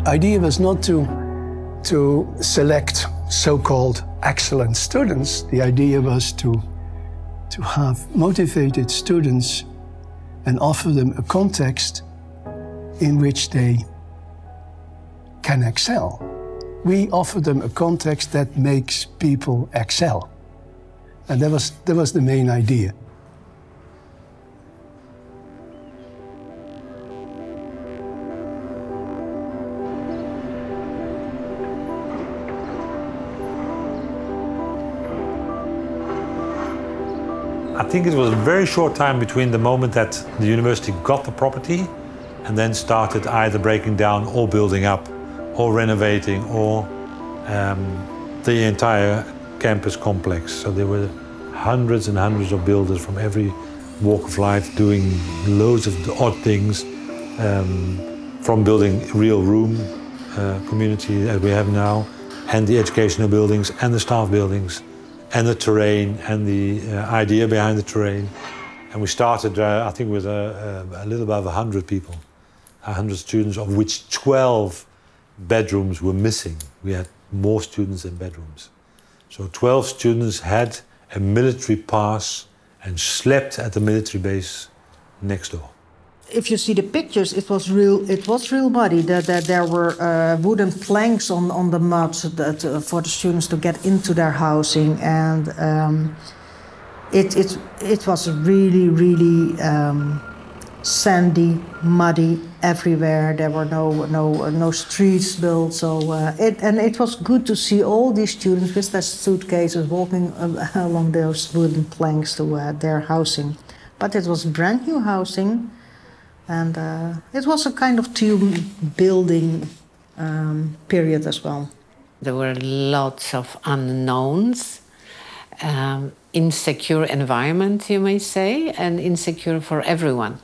idea was not to select so-called excellent students. The idea was to have motivated students and offer them a context in which they can excel. We offer them a context that makes people excel. And that was the main idea. I think it was a very short time between the moment that the university got the property and then started either breaking down or building up or renovating or the entire campus complex. So there were hundreds and hundreds of builders from every walk of life doing loads of odd things, from building real room community that we have now, and the educational buildings and the staff buildings, and the terrain and the idea behind the terrain. And we started, I think, with a little above 100 people, 100 students, of which 12 bedrooms were missing. We had more students than bedrooms. So 12 students had a military pass and slept at the military base next door. If you see the pictures, it was real muddy. There were wooden planks on the mud for the students to get into their housing, and it was really sandy, muddy everywhere. There were no streets built, so it was good to see all these students with their suitcases walking along those wooden planks to their housing. But it was brand new housing. And it was a kind of team building period as well. There were lots of unknowns, insecure environment, you may say, and insecure for everyone,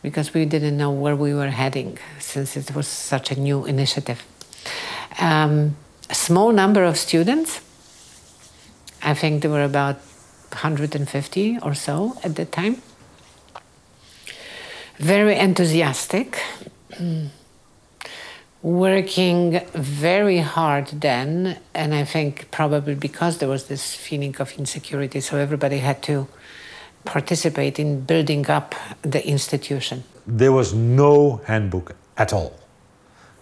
because we didn't know where we were heading, since it was such a new initiative. A small number of students, I think there were about 150 or so at the time. Very enthusiastic, working very hard then, and I think probably because there was this feeling of insecurity, so everybody had to participate in building up the institution. There was no handbook at all.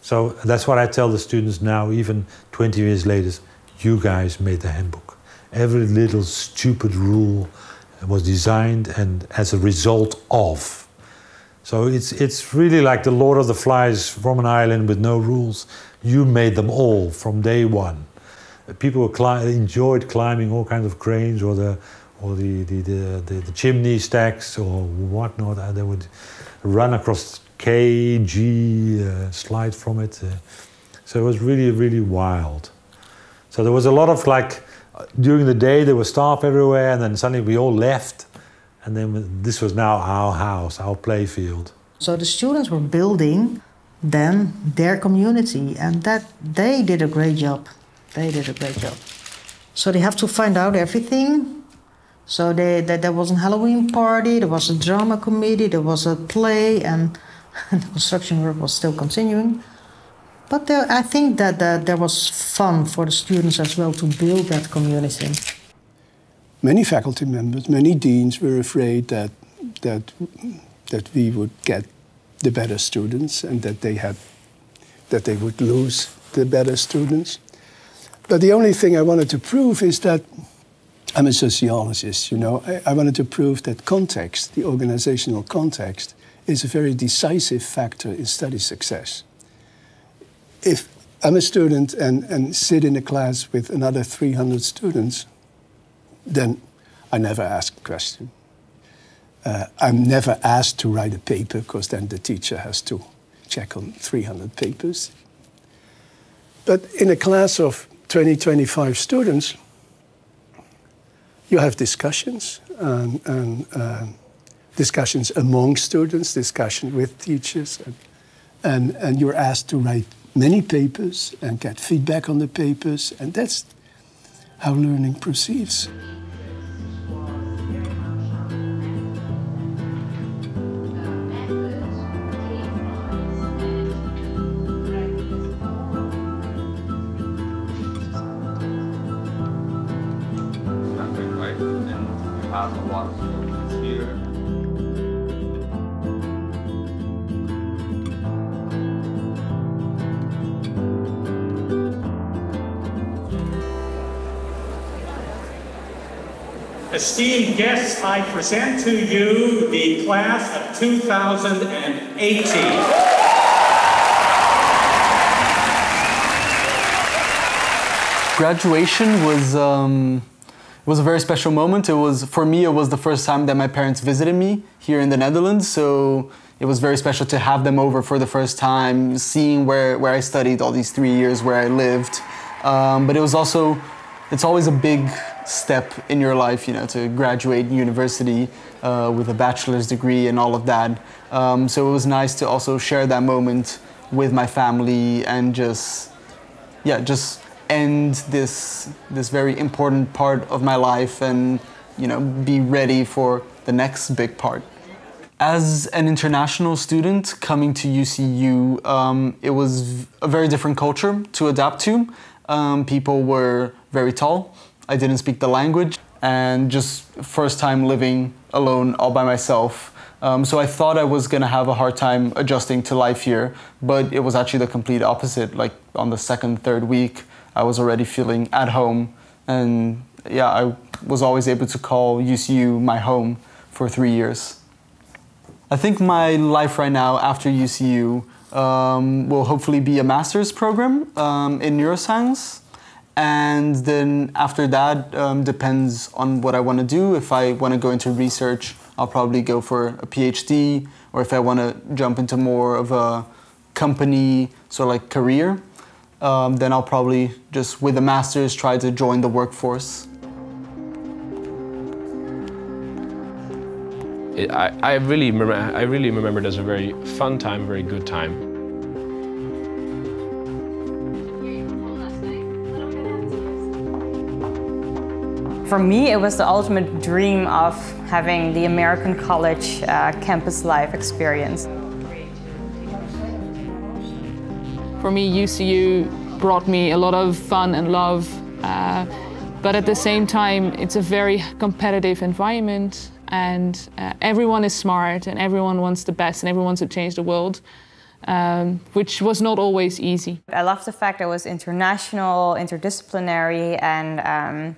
So that's what I tell the students now, even 20 years later, you guys made the handbook. Every little stupid rule was designed and as a result of. So it's really like the Lord of the Flies from an island with no rules. You made them all from day one. People enjoyed climbing all kinds of cranes or the chimney stacks or whatnot. They would run across slide from it. So it was really wild. So there was a lot of during the day there was staff everywhere, and then suddenly we all left. And then this was now our house, our playfield. So the students were building then their community, and that they did a great job. So they have to find out everything. So there was a Halloween party, there was a drama committee, there was a play, and the construction work was still continuing. But I think that there was fun for the students as well to build that community. Many faculty members, many deans were afraid that we would get the better students and that they would lose the better students. But the only thing I wanted to prove is that I'm a sociologist, you know. I wanted to prove that context, the organizational context, is a very decisive factor in study success. If I'm a student and sit in a class with another 300 students, then I never ask a question. I'm never asked to write a paper, because then the teacher has to check on 300 papers. But in a class of 20, 25 students, you have discussions, and discussions among students, discussion with teachers, and you're asked to write many papers and get feedback on the papers, and that's how learning proceeds. Esteemed guests, I present to you the class of 2018. Graduation was a very special moment. For me, it was the first time that my parents visited me here in the Netherlands, so it was very special to have them over for the first time, seeing where I studied all these 3 years, where I lived. But it's always a big step in your life, you know, to graduate university with a bachelor's degree and all of that. So it was nice to also share that moment with my family and just end this very important part of my life and, you know, be ready for the next big part. As an international student coming to UCU, it was a very different culture to adapt to. People were very tall. I didn't speak the language, and just first time living alone all by myself. So I thought I was gonna have a hard time adjusting to life here, but it was actually the complete opposite. Like on the second, third week, I was already feeling at home, and yeah, I was always able to call UCU my home for 3 years. I think my life right now after UCU will hopefully be a master's program in neuroscience, and then after that depends on what I want to do. If I want to go into research, I'll probably go for a PhD, or if I want to jump into more of a company sort of like career, then I'll probably just with a master's try to join the workforce. I really remember it as a very fun time, very good time. For me, it was the ultimate dream of having the American college campus life experience. For me, UCU brought me a lot of fun and love, but at the same time, it's a very competitive environment, and everyone is smart, and everyone wants the best, and everyone wants to change the world, which was not always easy. I love the fact that it was international, interdisciplinary, and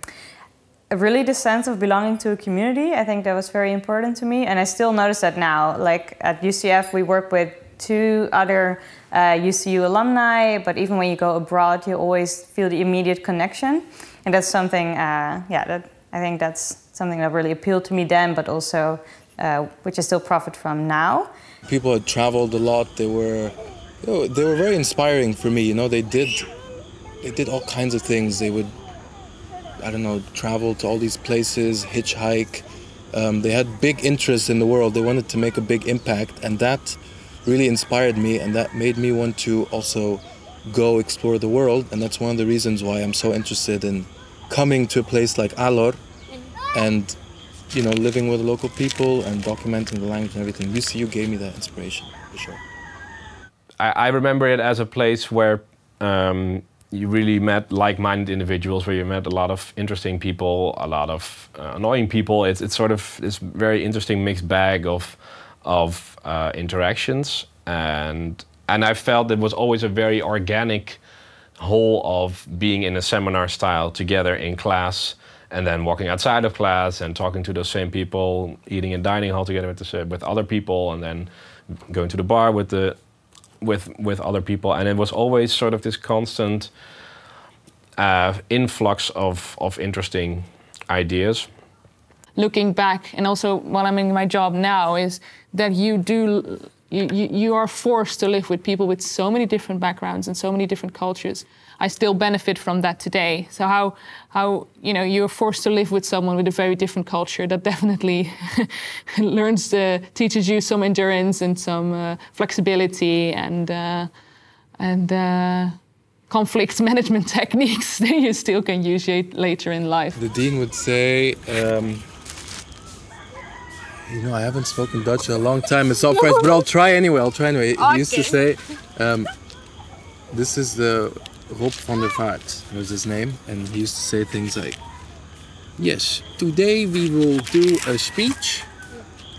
really the sense of belonging to a community. I think that was very important to me, and I still notice that now. Like at UCF, we work with 2 other UCU alumni, but even when you go abroad, you always feel the immediate connection. And that's something, that I think that's something that really appealed to me then, but also which I still profit from now. People had traveled a lot. They were very inspiring for me. You know, they did all kinds of things. They would, I don't know, travel to all these places, hitchhike. They had big interests in the world. They wanted to make a big impact, and that really inspired me, and that made me want to also go explore the world. And that's one of the reasons why I'm so interested in coming to a place like Alor and, you know, living with local people and documenting the language and everything. UCU gave me that inspiration, for sure. I remember it as a place where you really met like-minded individuals, where you met a lot of interesting people, a lot of annoying people. It's sort of this very interesting mixed bag of interactions, and I felt it was always a very organic whole of being in a seminar style together in class, and then walking outside of class and talking to those same people, eating and dining hall together with other people, and then going to the bar with other people. And it was always sort of this constant influx of interesting ideas. Looking back, and also while I'm in my job now, is that you are forced to live with people with so many different backgrounds and so many different cultures. I still benefit from that today. So how you know, you're forced to live with someone with a very different culture, that definitely teaches you some endurance and some flexibility and conflict management techniques that you still can use later in life. The dean would say, you know, I haven't spoken Dutch in a long time. It's all French, but I'll try anyway. Okay. He used to say, this is the Rob van der Vaart, was his name, and he used to say things like, yes, today we will do a speech.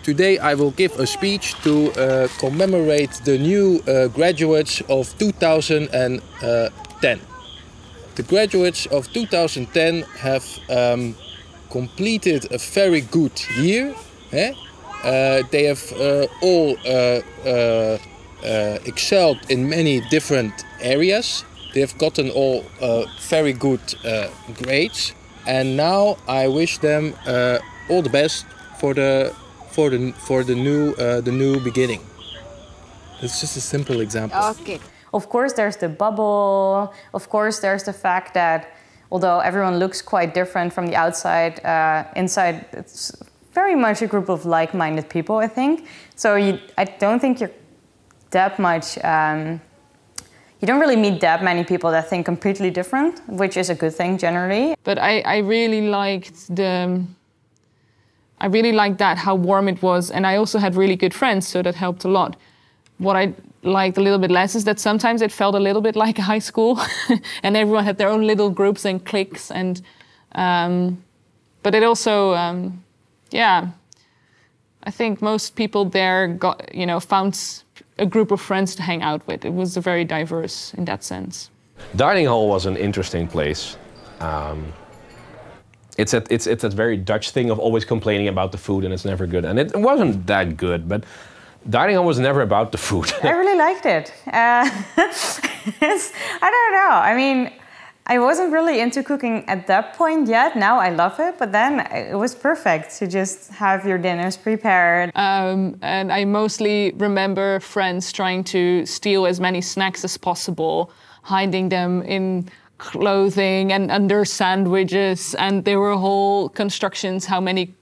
Today I will give a speech to commemorate the new graduates of 2010. The graduates of 2010 have completed a very good year. They have all excelled in many different areas. They have gotten all very good grades, and now I wish them all the best for the new beginning. It's just a simple example. Okay. Of course, there's the bubble. Of course, there's the fact that although everyone looks quite different from the outside, inside it's very much a group of like-minded people, I think. So I don't think you're that much. You don't really meet that many people that think completely different, which is a good thing generally. But I really liked that, how warm it was, and I also had really good friends, so that helped a lot. What I liked a little bit less is that sometimes it felt a little bit like a high school, and everyone had their own little groups and cliques, and but it also, yeah, I think most people there found a group of friends to hang out with. It was very diverse in that sense. Dining hall was an interesting place. It's that very Dutch thing of always complaining about the food and it's never good, and it wasn't that good, but dining hall was never about the food. I really liked it. I don't know. I mean, I wasn't really into cooking at that point yet. Now I love it, but then it was perfect to just have your dinners prepared. And I mostly remember friends trying to steal as many snacks as possible, hiding them in clothing and under sandwiches, and there were whole constructions how many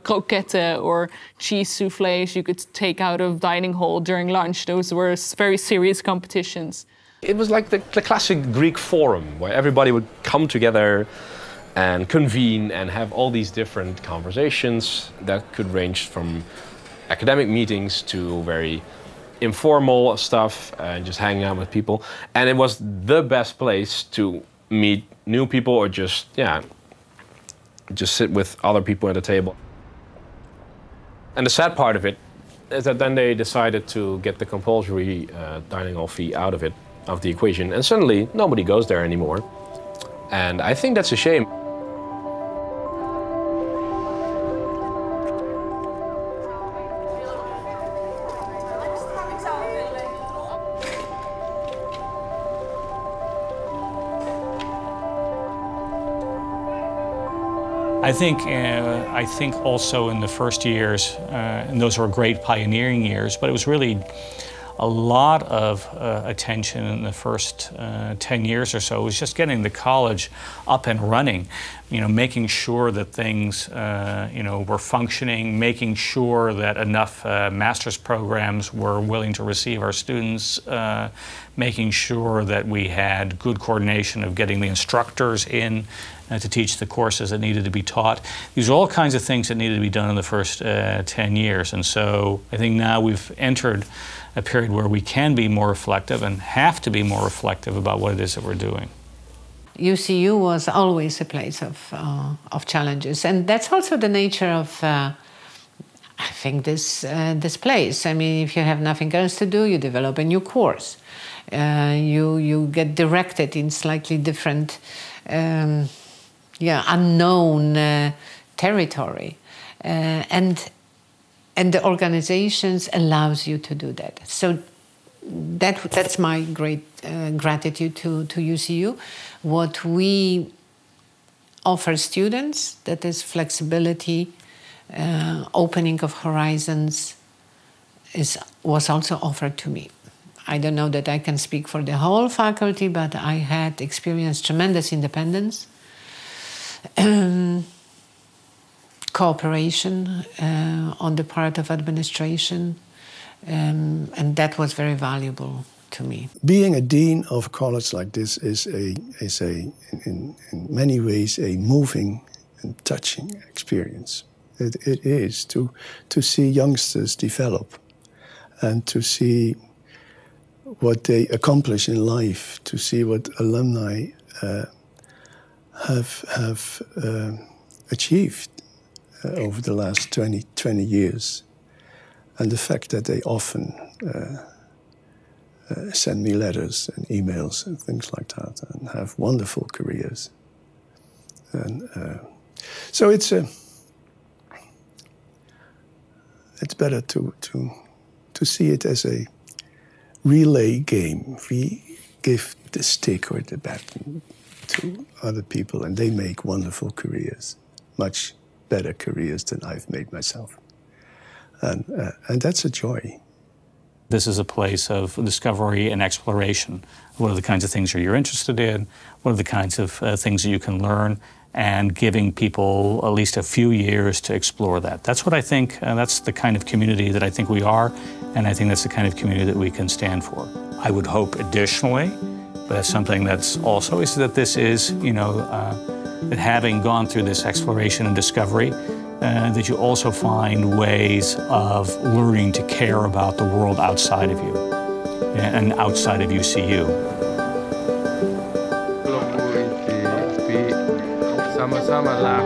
croquettes or cheese soufflés you could take out of dining hall during lunch. Those were very serious competitions. It was like the classic Greek forum where everybody would come together and convene and have all these different conversations that could range from academic meetings to very informal stuff and just hanging out with people. And it was the best place to meet new people or just sit with other people at the table. And the sad part of it is that then they decided to get the compulsory dining hall fee out of the equation, and suddenly nobody goes there anymore. And I think that's a shame. I think also in the first years, and those were great pioneering years, but it was really a lot of attention in the first 10 years or so. It was just getting the college up and running, making sure that things, were functioning, making sure that enough master's programs were willing to receive our students, making sure that we had good coordination of getting the instructors in to teach the courses that needed to be taught. These are all kinds of things that needed to be done in the first 10 years. And so I think now we've entered a period where we can be more reflective and have to be more reflective about what it is that we're doing. UCU was always a place of challenges, and that's also the nature of, I think, this place. I mean, if you have nothing else to do, you develop a new course. You get directed in slightly different, unknown territory, and the organizations allows you to do that. So that's my great gratitude to UCU. What we offer students, that is flexibility, opening of horizons, was also offered to me. I don't know that I can speak for the whole faculty, but I had experienced tremendous independence, cooperation on the part of administration, and that was very valuable to me. Being a dean of a college like this is in many ways a moving and touching experience. It is to see youngsters develop and to see what they accomplish in life, to see what alumni have achieved over the last 20 years. And the fact that they often send me letters and emails and things like that, and have wonderful careers. And So it's better to see it as a relay game. We give the stick or the baton to other people, and they make wonderful careers, much better careers than I've made myself. And that's a joy. This is a place of discovery and exploration. What are the kinds of things that you're interested in? What are the kinds of things that you can learn? And giving people at least a few years to explore that. That's what I think, that's the kind of community that I think we are, and I think that's the kind of community that we can stand for. I would hope additionally, but that's something that's also, is that this is, you know, that having gone through this exploration and discovery, that you also find ways of learning to care about the world outside of you and outside of UCU. Sama-sama lah,